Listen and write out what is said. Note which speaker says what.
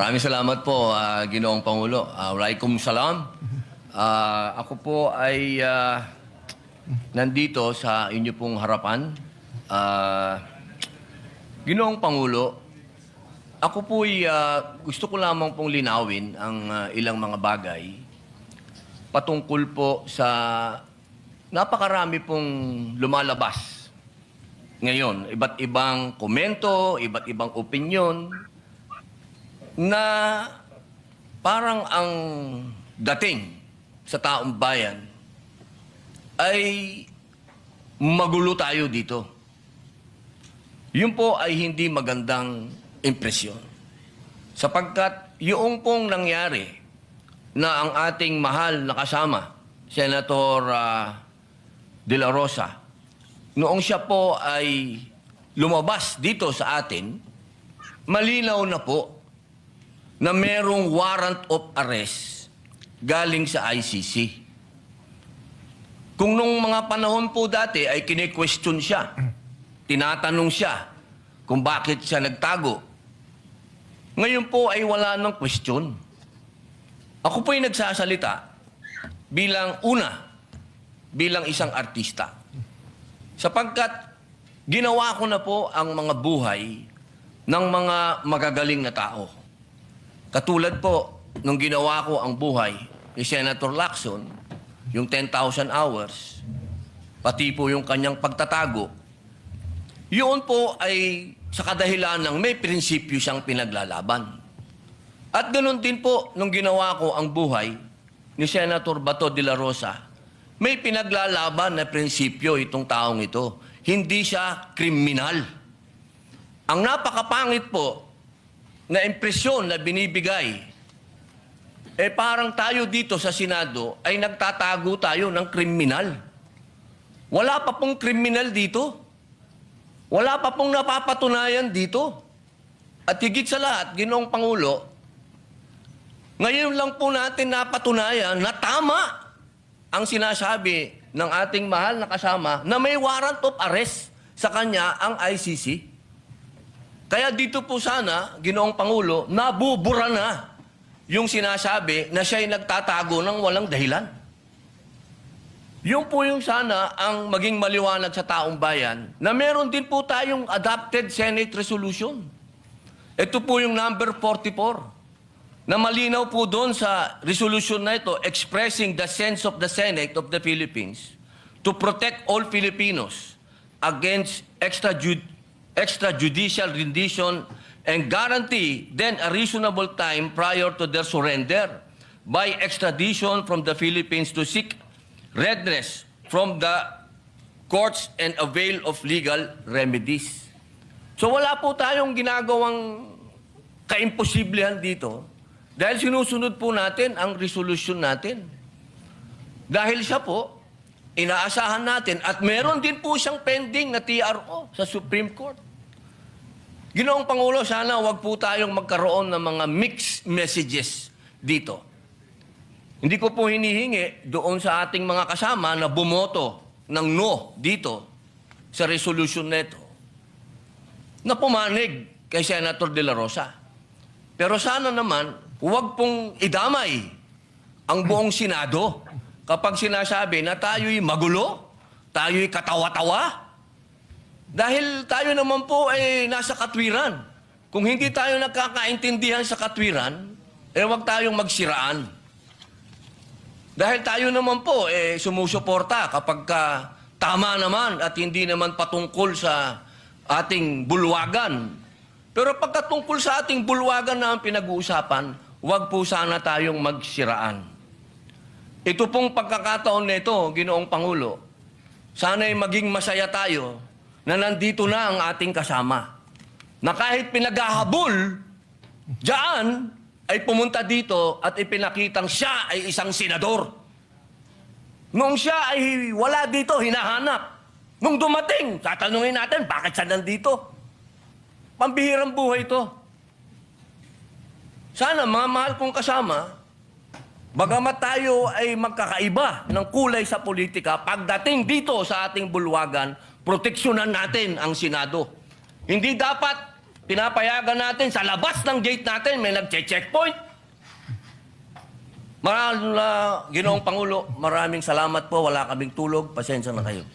Speaker 1: Maraming salamat po, Ginoong Pangulo. Walaikum salam. Ako po ay nandito sa inyo pong harapan. Ginoong Pangulo, ako po ay gusto ko lamang pong linawin ang ilang mga bagay patungkol po sa napakarami pong lumalabas ngayon. Iba't ibang komento, iba't ibang opinyon na parang ang dating sa taong bayan ay magulo tayo dito. Yun po ay hindi magandang impresyon. Sapagkat yung pong nangyari na ang ating mahal na kasama, Senator De La Rosa, noong siya po ay lumabas dito sa atin, malinaw na po na merong warrant of arrest galing sa ICC. Kung nung mga panahon po dati ay kine-question siya, tinatanong siya kung bakit siya nagtago, ngayon po ay wala nang question. Ako po ay nagsasalita bilang isang artista. Sapagkat ginawa ko na po ang mga buhay ng mga magagaling na tao. Katulad po, nung ginawa ko ang buhay ni Senator Lacson, yung 10,000 hours, pati po yung kanyang pagtatago, yun po ay sa kadahilan ng may prinsipyo siyang pinaglalaban. At ganoon din po, nung ginawa ko ang buhay ni Senator Bato de la Rosa, may pinaglalaban na prinsipyo itong taong ito. Hindi siya kriminal. Ang napakapangit po na impresyon na binibigay, parang tayo dito sa Senado ay nagtatago tayo ng kriminal. Wala pa pong kriminal dito. Wala pa pong napapatunayan dito. At higit sa lahat, Ginoong Pangulo, ngayon lang po natin napatunayan na tama ang sinasabi ng ating mahal na kasama na may warrant of arrest sa kanya ang ICC. Kaya dito po sana, Ginoong Pangulo, nabubura na yung sinasabi na siya'y nagtatago ng walang dahilan. Yun po yung sana ang maging maliwanag sa taong bayan na meron din po tayong adopted Senate resolution. Ito po yung number 44 na malinaw po doon sa resolution na ito expressing the sense of the Senate of the Philippines to protect all Filipinos against extrajudicial rendition and guarantee then a reasonable time prior to their surrender by extradition from the Philippines to seek redress from the courts and avail of legal remedies. So wala po tayong ginagawang kaimposiblihan dito dahil sinusunod po natin ang resolution natin. Dahil siya po, inaasahan natin at meron din po siyang pending na TRO sa Supreme Court. Ginoong Pangulo, sana wag po tayong magkaroon ng mga mixed messages dito. Hindi ko po hinihingi doon sa ating mga kasama na bumoto ng no dito sa resolution neto na pumanig kay Senator De La Rosa. Pero sana naman, huwag pong idamay ang buong Senado kapag sinasabi na tayo'y magulo, tayo'y katawa-tawa. Dahil tayo naman po ay nasa katwiran. Kung hindi tayo nagkakaintindihan sa katwiran, huwag tayong magsiraan. Dahil tayo naman po sumusuporta kapag tama naman at hindi naman patungkol sa ating bulwagan. Pero pagkatungkol sa ating bulwagan na ang pinag-uusapan, huwag po sana tayong magsiraan. Ito pong pagkakataon nito, Ginoong Pangulo, sana'y maging masaya tayo na nandito na ang ating kasama. Na kahit pinaghahabol, diyan ay pumunta dito at ipinakitang siya ay isang senador. Nung siya ay wala dito, hinahanap. Nung dumating, tatanungin natin, bakit siya nandito? Pambihirang buhay ito. Sana, mga mahal kong kasama, bagamat tayo ay magkakaiba ng kulay sa politika, pagdating dito sa ating bulwagan, proteksyonan natin ang Senado. Hindi dapat pinapayagan natin sa labas ng gate natin, may nagche-checkpoint. Ginoong Pangulo, maraming salamat po. Wala kaming tulog. Pasensya na kayo.